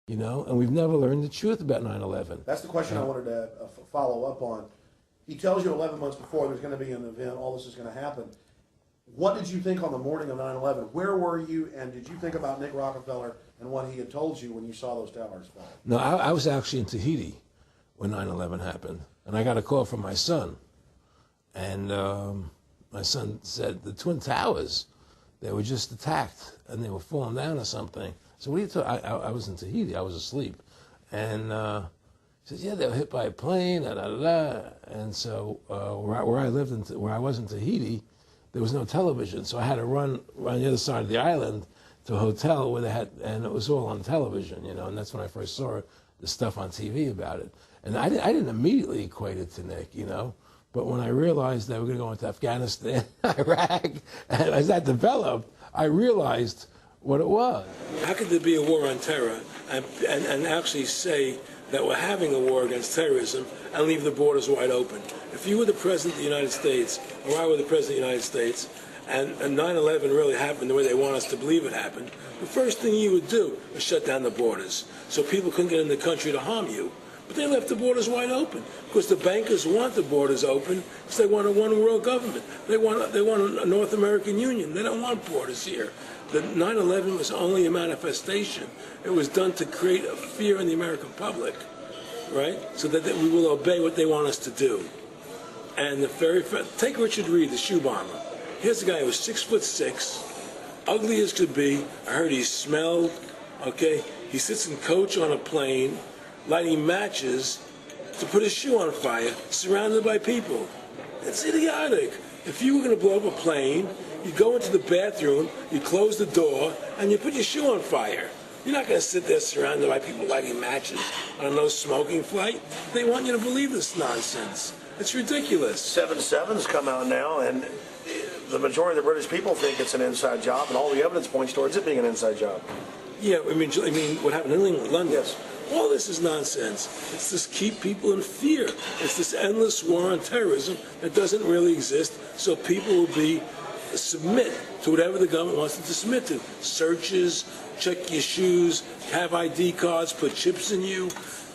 you know, and we've never learned the truth about 9/11. That's the question I wanted to follow up on. He tells you 11 months before there's going to be an event, all this is going to happen. What did you think on the morning of 9/11? Where were you, and did you think about Nick Rockefeller and what he had told you when you saw those towers fall? No, I was actually in Tahiti when 9/11 happened, and I got a call from my son. And my son said, the Twin Towers, they were just attacked, and they were falling down or something. So what are you talking? I was in Tahiti, I was asleep. And he said, yeah, they were hit by a plane, da, da, da, da. And so where I lived, where I was in Tahiti, there was no television. So I had to run around the other side of the island to a hotel where they had, and it was all on television, you know, and that's when I first saw the stuff on TV about it. And I didn't immediately equate it to Nick, you know, but when I realized that we were going to go into Afghanistan, Iraq, and as that developed, I realized what it was. How could there be a war on terror and actually say that we're having a war against terrorism and leave the borders wide open? If you were the President of the United States, or I were the President of the United States, and 9/11 really happened the way they want us to believe it happened, the first thing you would do is shut down the borders so people couldn't get in the country to harm you. But they left the borders wide open because the bankers want the borders open because they want a one-world government. They want a North American Union. They don't want borders here. The 9/11 was only a manifestation. It was done to create a fear in the American public, right? So that we will obey what they want us to do. And take Richard Reed, the shoe bomber. Here's a guy who was 6'6", ugly as could be. I heard he smelled. Okay, he sits in coach on a plane, lighting matches to put his shoe on fire, surrounded by people. It's idiotic. If you were going to blow up a plane, you go into the bathroom, you close the door, and you put your shoe on fire. You're not going to sit there surrounded by people lighting matches on a no-smoking flight. They want you to believe this nonsense. It's ridiculous. 7/7's come out now, and the majority of the British people think it's an inside job, and all the evidence points towards it being an inside job. Yeah, I mean what happened in England, London? Yes. All this is nonsense. It's just keep people in fear. It's this endless war on terrorism that doesn't really exist, so people will submit to whatever the government wants them to submit to. Searches, check your shoes, have ID cards, put chips in you,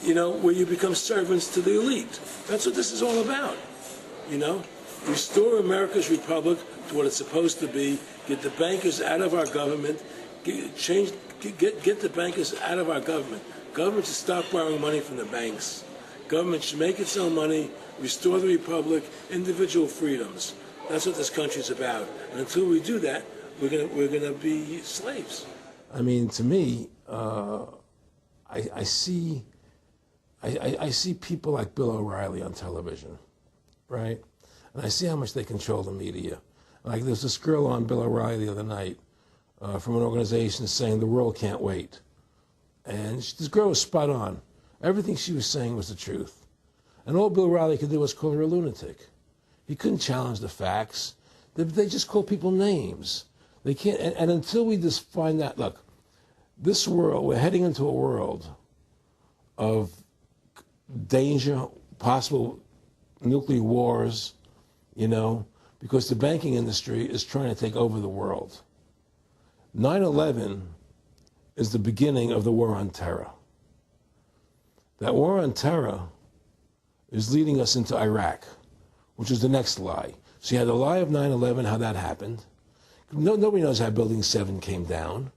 you know, where you become servants to the elite. That's what this is all about, you know. Restore America's republic to what it's supposed to be. Get the bankers out of our government. Get the bankers out of our government. Government should stop borrowing money from the banks. Government should make its own money, restore the republic, individual freedoms. That's what this country's about. And until we do that, we're gonna be slaves. I mean, to me, I see people like Bill O'Reilly on television, right? And I see how much they control the media. Like there's this girl on Bill O'Reilly the other night from an organization saying the world can't wait. And this girl was spot on. Everything she was saying was the truth. And all Bill O'Reilly could do was call her a lunatic. He couldn't challenge the facts. They just call people names. They can't, and until we just find that, look, this world, we're heading into a world of danger, possible nuclear wars, you know, because the banking industry is trying to take over the world. 9/11 is the beginning of the war on terror. That war on terror is leading us into Iraq, which is the next lie. So you had the lie of 9/11, how that happened. Nobody knows how Building 7 came down.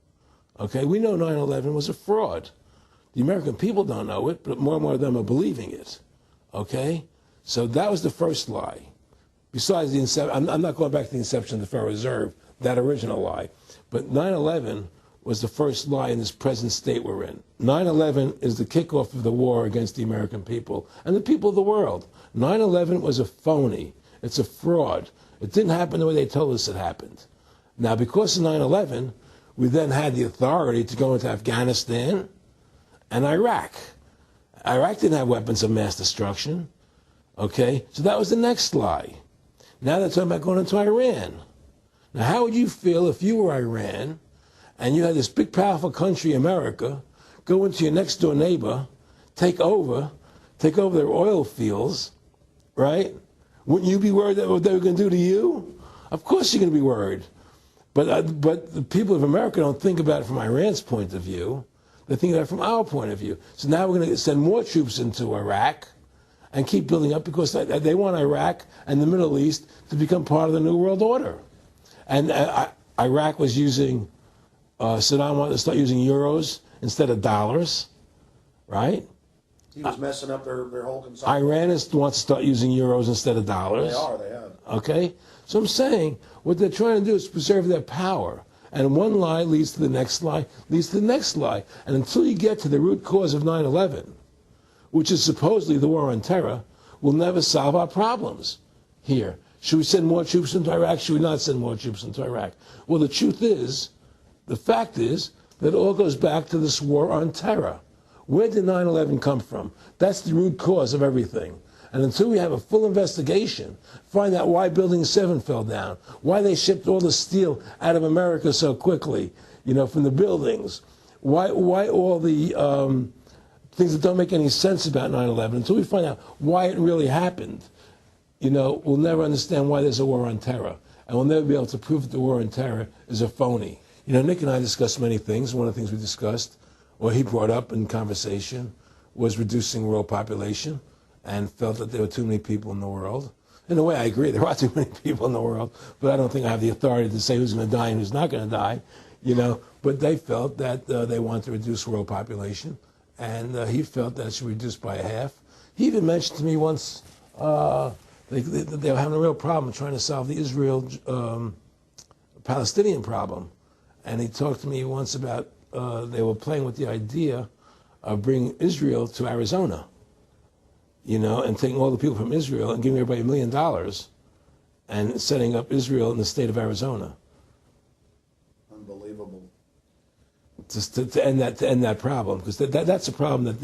Okay, we know 9/11 was a fraud. The American people don't know it, but more and more of them are believing it. Okay, so that was the first lie. Besides the inception, I'm not going back to the inception of the Federal Reserve, that original lie. But 9/11 was the first lie in this present state we're in. 9/11 is the kickoff of the war against the American people and the people of the world. 9/11 was a phony. It's a fraud. It didn't happen the way they told us it happened. Now, because of 9/11, we then had the authority to go into Afghanistan and Iraq. Iraq didn't have weapons of mass destruction. Okay? So that was the next lie. Now they're talking about going into Iran. Now, how would you feel if you were Iran and you had this big, powerful country, America, go into your next-door neighbor, take over their oil fields, right? Wouldn't you be worried that what they were going to do to you? Of course you're going to be worried. But the people of America don't think about it from Iran's point of view. They're thinking about it from our point of view. So now we're going to send more troops into Iraq and keep building up because they want Iraq and the Middle East to become part of the New World Order. And Iraq was using, Saddam wanted to start using euros instead of dollars, right? He was messing up their whole consumption. Iran wants to start using euros instead of dollars. They have. Okay? So I'm saying what they're trying to do is preserve their power. And one lie leads to the next lie, leads to the next lie. And until you get to the root cause of 9/11, which is supposedly the war on terror, we'll never solve our problems here. Should we send more troops into Iraq? Should we not send more troops into Iraq? Well, the truth is, the fact is, that it all goes back to this war on terror. Where did 9/11 come from? That's the root cause of everything. And until we have a full investigation, find out why Building 7 fell down, why they shipped all the steel out of America so quickly, from the buildings, why all the things that don't make any sense about 9/11, until we find out why it really happened, we'll never understand why there's a war on terror. And we'll never be able to prove that the war on terror is a phony. Nick and I discussed many things. One of the things we discussed, or he brought up in conversation, was reducing world population, and felt that there were too many people in the world. In a way, I agree. There are too many people in the world, but I don't think I have the authority to say who's going to die and who's not going to die, But they felt that they wanted to reduce world population, and he felt that it should be reduced by half. He even mentioned to me once they were having a real problem trying to solve the Israel-Palestinian problem. And he talked to me once about they were playing with the idea of bringing Israel to Arizona, and taking all the people from Israel and giving everybody $1 million and setting up Israel in the state of Arizona. Unbelievable. Just to end that problem, because that's a problem that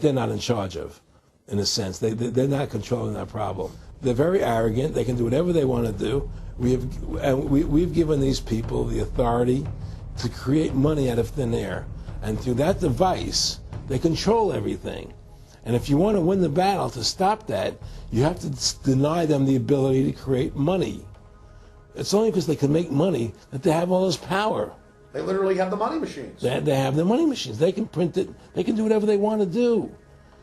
they're not in charge of, in a sense. They're not controlling that problem. They're very arrogant. They can do whatever they want to do. We've given these people the authority to create money out of thin air, and through that device, they control everything. And if you want to win the battle to stop that, you have to deny them the ability to create money. It's only because they can make money that they have all this power. They literally have the money machines. They have the money machines. They can print it. They can do whatever they want to do.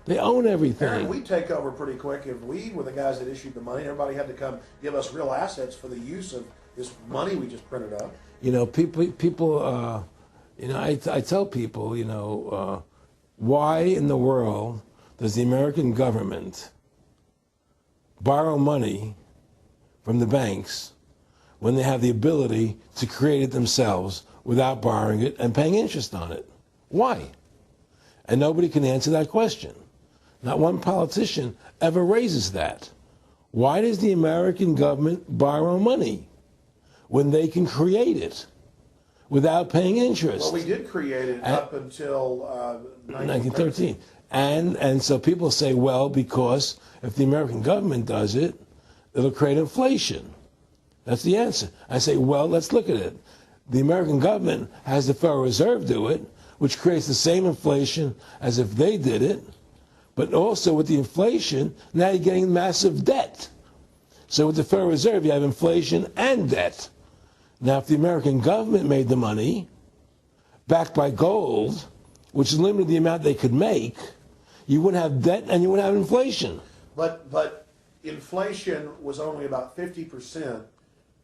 They own everything. Aaron, we take over pretty quick. If we were the guys that issued the money, everybody had to come give us real assets for the use of this money we just printed up. People. I tell people, why in the world does the American government borrow money from the banks when they have the ability to create it themselves without borrowing it and paying interest on it? Why? And nobody can answer that question. Not one politician ever raises that. Why does the American government borrow money when they can create it without paying interest? Well, we did create it up until 1913. And so people say, well, because if the American government does it, it'll create inflation. That's the answer. I say, well, let's look at it. The American government has the Federal Reserve do it, which creates the same inflation as if they did it. But also with the inflation, now you're getting massive debt. So with the Federal Reserve, you have inflation and debt. Now, if the American government made the money, backed by gold, which limited the amount they could make, you wouldn't have debt and you wouldn't have inflation. But inflation was only about 50%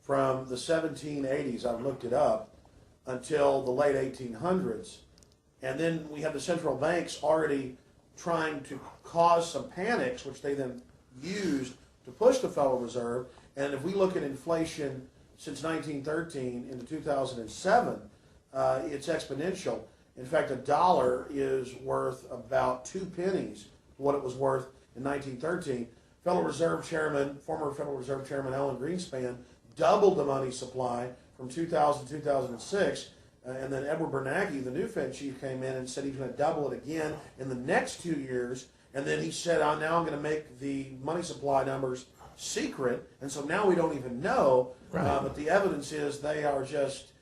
from the 1780s, I've looked it up, until the late 1800s. And then we have the central banks already trying to cause some panics, which they then used to push the Federal Reserve. And if we look at inflation since 1913 into 2007, it's exponential. In fact, $1 is worth about 2 pennies what it was worth in 1913. Federal Reserve Chairman, former Federal Reserve Chairman Alan Greenspan, doubled the money supply from 2000 to 2006. And then Edward Bernanke, the new Fed chief, came in and said he's going to double it again in the next 2 years. And then he said, now I'm going to make the money supply numbers secret. And so now we don't even know. Right. But the evidence is they are just,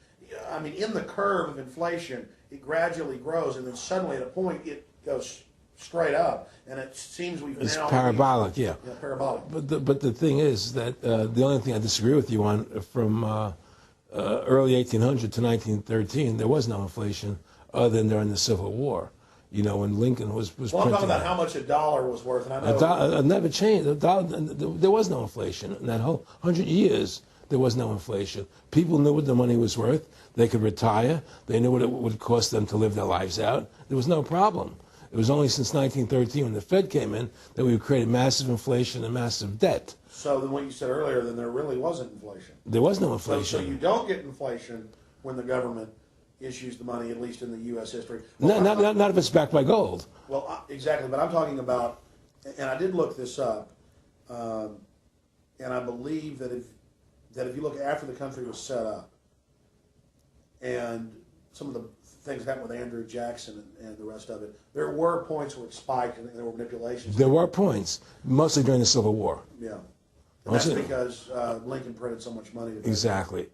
in the curve of inflation, it gradually grows. And then suddenly at a point it goes straight up. And it seems it's parabolic, yeah. Parabolic. But the thing is that the only thing I disagree with you on from early 1800 to 1913, there was no inflation other than during the Civil War. You know, when Lincoln was Well, I'm printing. talking about how much a dollar was worth, and I know. It never changed. There was no inflation. In that whole 100 years, there was no inflation. People knew what the money was worth. They could retire. They knew what it would cost them to live their lives out. There was no problem. It was only since 1913, when the Fed came in, that we created massive inflation and massive debt. So then what you said earlier, then there really wasn't inflation. There was no So inflation. you don't get inflation when the government issues the money, at least in the U.S. history. No, not if it's backed by gold. Well, exactly, but I'm talking about, and I did look this up, and I believe that if you look after the country was set up, and some of the things that happened with Andrew Jackson and the rest of it, there were points where it spiked and there were manipulations. There were points, mostly during the Civil War. Yeah, and that's because Lincoln printed so much money. Exactly.